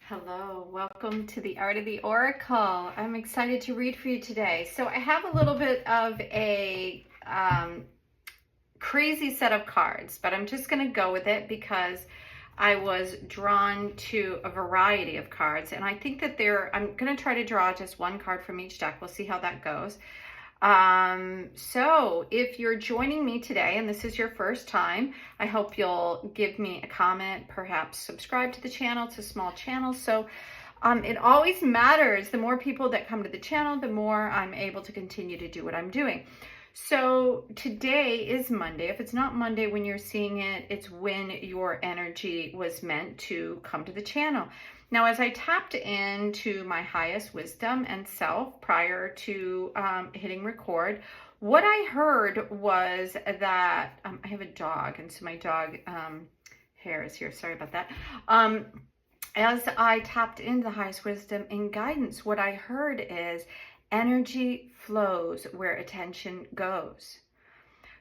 Hello, welcome to the Art of the Oracle. I'm excited to read for you today. So I have a little bit of a crazy set of cards, but I'm just going to go with it because I was drawn to a variety of cards, and I think that I'm going to try to draw just one card from each deck. We'll see how that goes. So if you're joining me today and this is your first time, I hope you'll give me a comment, perhaps subscribe to the channel. It's a small channel, so it always matters. The more people that come to the channel, the more I'm able to continue to do what I'm doing. So today is Monday. If it's not Monday when you're seeing it, it's when your energy was meant to come to the channel. Now, as I tapped into my highest wisdom and self prior to hitting record, what I heard was that I have a dog, and so my dog hair is here. Sorry about that. As I tapped into the highest wisdom and guidance, what I heard is energy flows where attention goes.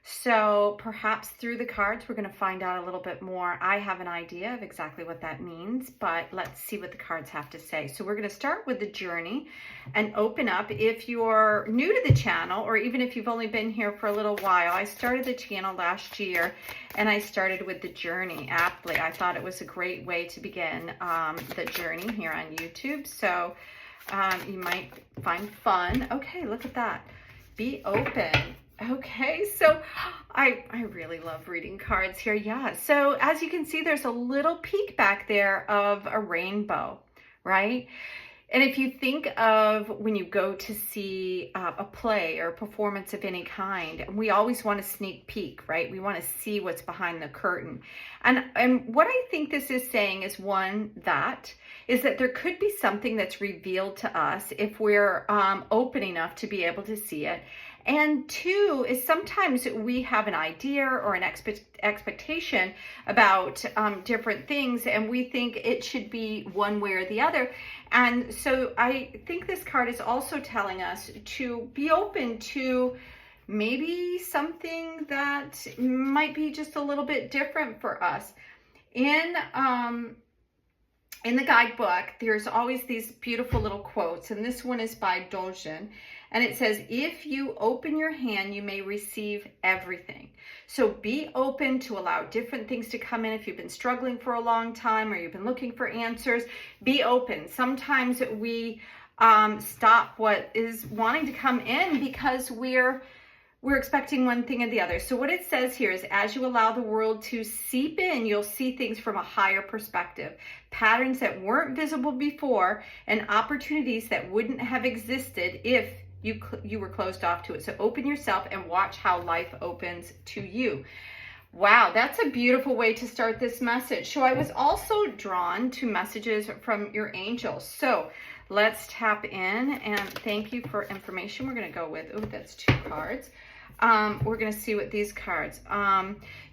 So perhaps through the cards, we're going to find out a little bit more. I have an idea of exactly what that means, but let's see what the cards have to say. So we're going to start with the journey and open up. If you're new to the channel, or even if you've only been here for a little while, I started the channel last year and I started with the journey aptly. I thought it was a great way to begin the journey here on YouTube. So you might find fun. Okay, look at that. Be open. Okay, so I really love reading cards here. Yeah, so as you can see, there's a little peek back there of a rainbow, right? And if you think of when you go to see a play or a performance of any kind, we always want a sneak peek, right? We want to see what's behind the curtain. And what I think this is saying is, one, that there could be something that's revealed to us if we're open enough to be able to see it. And two is sometimes we have an idea or an expectation about different things, and we think it should be one way or the other. And so I think this card is also telling us to be open to maybe something that might be just a little bit different for us. In the guidebook, there's always these beautiful little quotes, and this one is by Doreen. And it says, if you open your hand, you may receive everything. So be open to allow different things to come in. If you've been struggling for a long time or you've been looking for answers, be open. Sometimes we stop what is wanting to come in because we're expecting one thing or the other. So what it says here is, as you allow the world to seep in, you'll see things from a higher perspective, patterns that weren't visible before, and opportunities that wouldn't have existed if you were closed off to it. So open yourself and watch how life opens to you. Wow, that's a beautiful way to start this message. So I was also drawn to messages from your angels. So let's tap in, and thank you for information. We're going to go with, oh, that's 2 cards. We're going to see what these cards.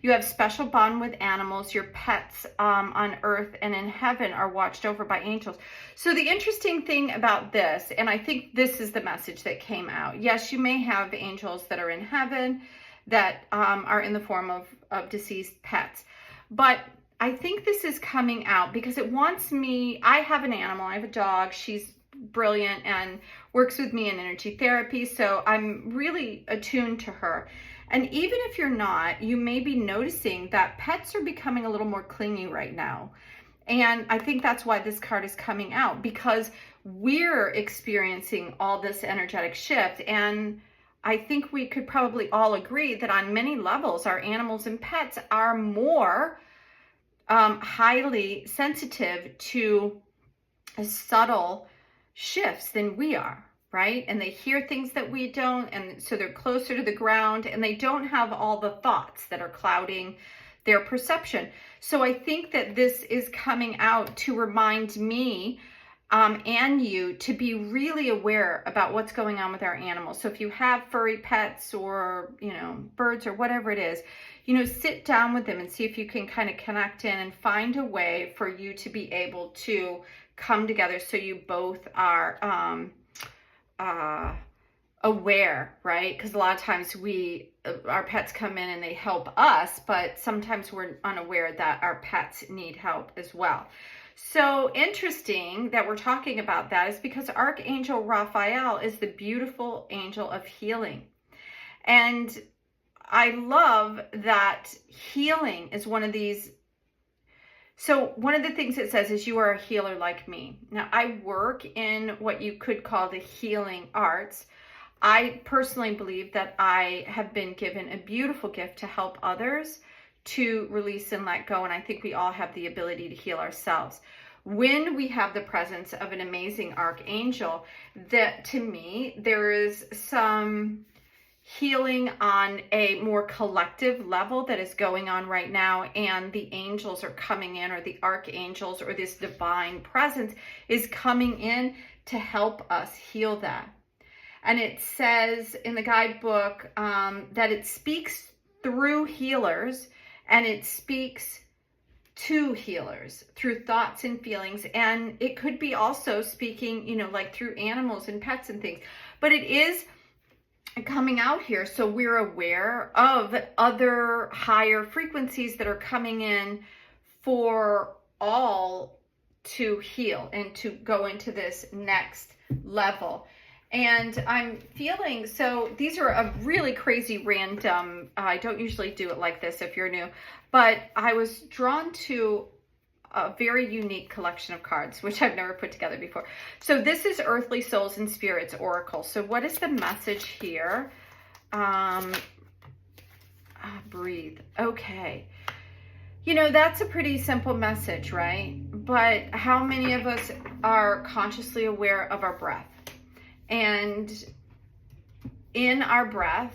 You have special bond with animals. Your pets on earth and in heaven are watched over by angels. So the interesting thing about this, and I think this is the message that came out. Yes, you may have angels that are in heaven that are in the form of deceased pets. But I think this is coming out because it wants me. I have an animal. I have a dog. She's brilliant and works with me in energy therapy, so I'm really attuned to her. And even if you're not, you may be noticing that pets are becoming a little more clingy right now. And I think that's why this card is coming out, because we're experiencing all this energetic shift. And I think we could probably all agree that on many levels, our animals and pets are more highly sensitive to subtle shifts than we are, right? And they hear things that we don't, and so they're closer to the ground, and they don't have all the thoughts that are clouding their perception. So I think that this is coming out to remind me and you to be really aware about what's going on with our animals. So if you have furry pets or, birds or whatever it is, sit down with them and see if you can kind of connect in and find a way for you to be able to come together so you both are aware, right? Because a lot of times our pets come in and they help us, but sometimes we're unaware that our pets need help as well. So interesting that we're talking about that is because Archangel Raphael is the beautiful angel of healing. And I love that healing is one of these. So one of the things it says is you are a healer like me. Now, I work in what you could call the healing arts. I personally believe that I have been given a beautiful gift to help others to release and let go. And I think we all have the ability to heal ourselves. When we have the presence of an amazing archangel, that to me, there is some healing on a more collective level that is going on right now, and the angels are coming in, or the archangels, or this divine presence is coming in to help us heal that. And it says in the guidebook that it speaks through healers, and it speaks to healers through thoughts and feelings. And it could be also speaking, you know, like through animals and pets and things, but it is coming out here so we're aware of other higher frequencies that are coming in for all to heal and to go into this next level. And I'm feeling, so these are a really crazy random, I don't usually do it like this if you're new, but I was drawn to a very unique collection of cards, which I've never put together before. So this is Earthly Souls and Spirits Oracle. So what is the message here? Breathe. Okay. You know, that's a pretty simple message, right? But how many of us are consciously aware of our breath? And in our breath,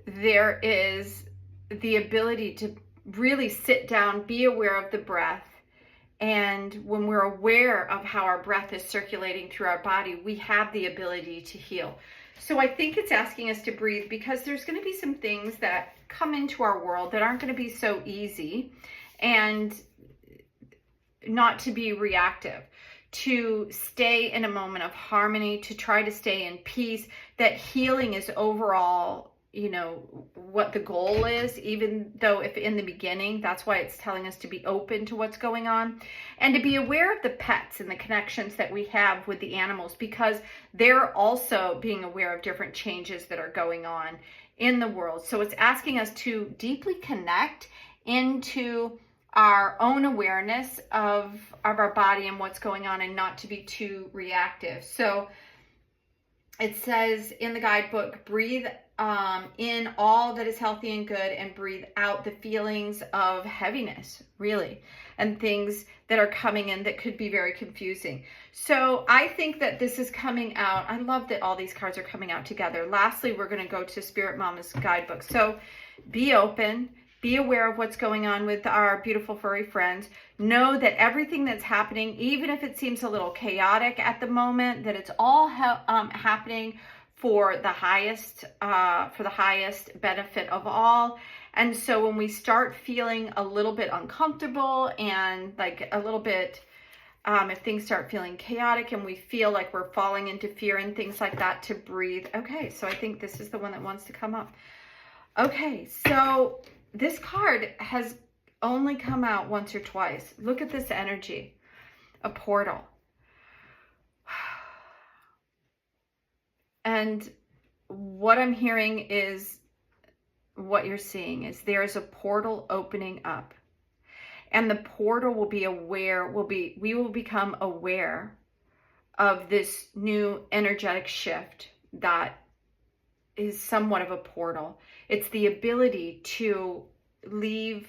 there is the ability to really sit down, be aware of the breath. And when we're aware of how our breath is circulating through our body, we have the ability to heal. So I think it's asking us to breathe, because there's going to be some things that come into our world that aren't going to be so easy, and not to be reactive, to stay in a moment of harmony, to try to stay in peace, that healing is overall, you know, what the goal is, even though if in the beginning, that's why it's telling us to be open to what's going on, and to be aware of the pets and the connections that we have with the animals, because they're also being aware of different changes that are going on in the world. So it's asking us to deeply connect into our own awareness of our body and what's going on, and not to be too reactive. So it says in the guidebook, breathe in all that is healthy and good, and breathe out the feelings of heaviness, really, and things that are coming in that could be very confusing. So I think that this is coming out. I love that all these cards are coming out together. Lastly, we're going to go to Spirit Mama's guidebook. So be open. Be aware of what's going on with our beautiful furry friends. Know that everything that's happening, even if it seems a little chaotic at the moment, that it's all happening for the highest benefit of all. And so when we start feeling a little bit uncomfortable and like a little bit, if things start feeling chaotic and we feel like we're falling into fear and things like that, to breathe. Okay, so I think this is the one that wants to come up. Okay, so this card has only come out once or twice. Look at this energy, a portal. And what I'm hearing is, what you're seeing is there is a portal opening up, and the portal will be aware, we will become aware of this new energetic shift that is somewhat of a portal. It's the ability to leave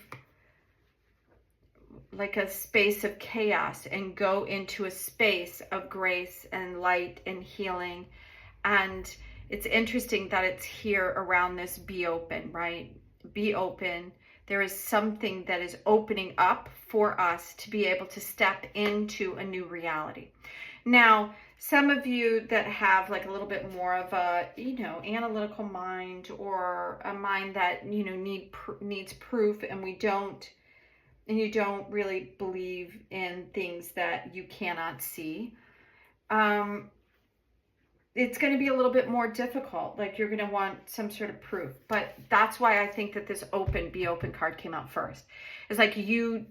like a space of chaos and go into a space of grace and light and healing. And it's interesting that it's here around this be open, right? Be open. There is something that is opening up for us to be able to step into a new reality. Now, some of you that have like a little bit more of a, analytical mind, or a mind that, needs proof, and you don't really believe in things that you cannot see. It's going to be a little bit more difficult. Like, you're going to want some sort of proof. But that's why I think that this be open card came out first. It's like you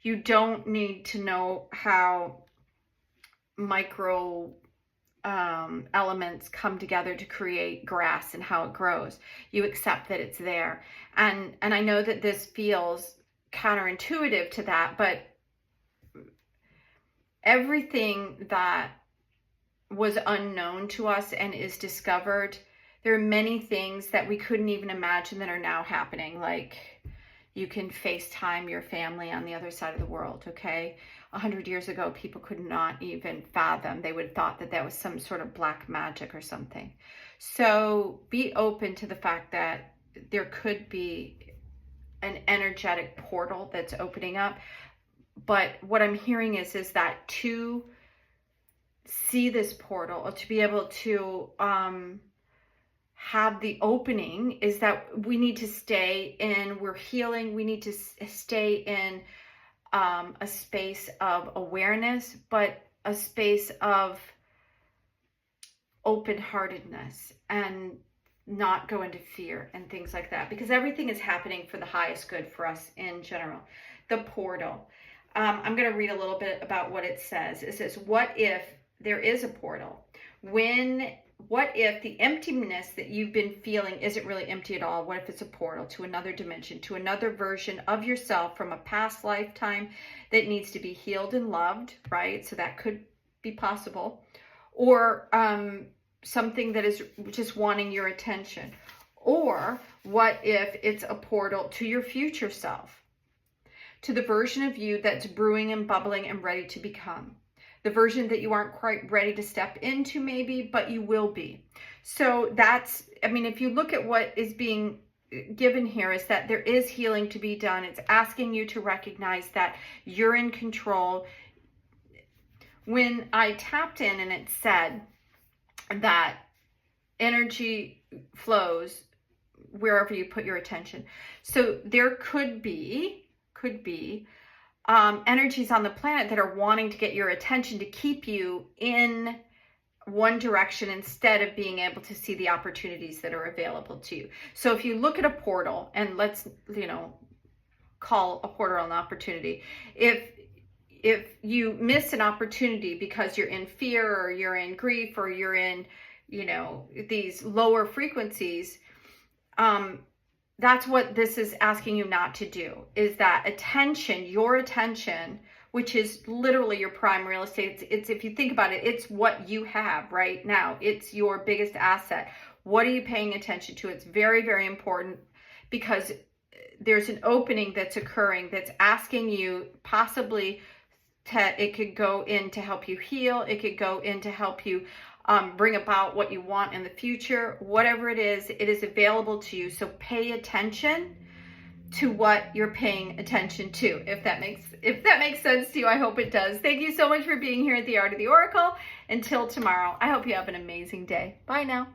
You don't need to know how micro elements come together to create grass and how it grows. You accept that it's there. And I know that this feels counterintuitive to that, but everything that was unknown to us and is discovered, there are many things that we couldn't even imagine that are now happening. Like, you can FaceTime your family on the other side of the world, okay? 100 years ago, people could not even fathom. They would have thought that that was some sort of black magic or something. So be open to the fact that there could be an energetic portal that's opening up. But what I'm hearing is that to see this portal, or to be able to have the opening, is that we need to stay in, we're healing, we need to stay in a space of awareness, but a space of open-heartedness, and not go into fear and things like that, because everything is happening for the highest good for us in general. The portal. I'm going to read a little bit about what it says. It says, what if there is a portal? What if the emptiness that you've been feeling isn't really empty at all? What if it's a portal to another dimension, to another version of yourself from a past lifetime that needs to be healed and loved, right? So that could be possible. Or something that is just wanting your attention. Or what if it's a portal to your future self, to the version of you that's brewing and bubbling and ready to become. The version that you aren't quite ready to step into maybe, but you will be. So that's, I mean, if you look at what is being given here, is that there is healing to be done. It's asking you to recognize that you're in control. When I tapped in and it said that energy flows wherever you put your attention. So there could be energies on the planet that are wanting to get your attention to keep you in one direction instead of being able to see the opportunities that are available to you. So if you look at a portal, and let's, call a portal an opportunity. If you miss an opportunity because you're in fear, or you're in grief, or you're in, these lower frequencies, that's what this is asking you not to do, is that attention, your attention, which is literally your prime real estate. It's if you think about it, it's what you have right now. It's your biggest asset. What are you paying attention to? It's very, very important, because there's an opening that's occurring that's asking you possibly it could go in to help you heal. It could go in to help you bring about what you want in the future. Whatever it is available to you. So pay attention to what you're paying attention to. If that makes sense to you, I hope it does. Thank you so much for being here at the Art of the Oracle. Until tomorrow, I hope you have an amazing day. Bye now.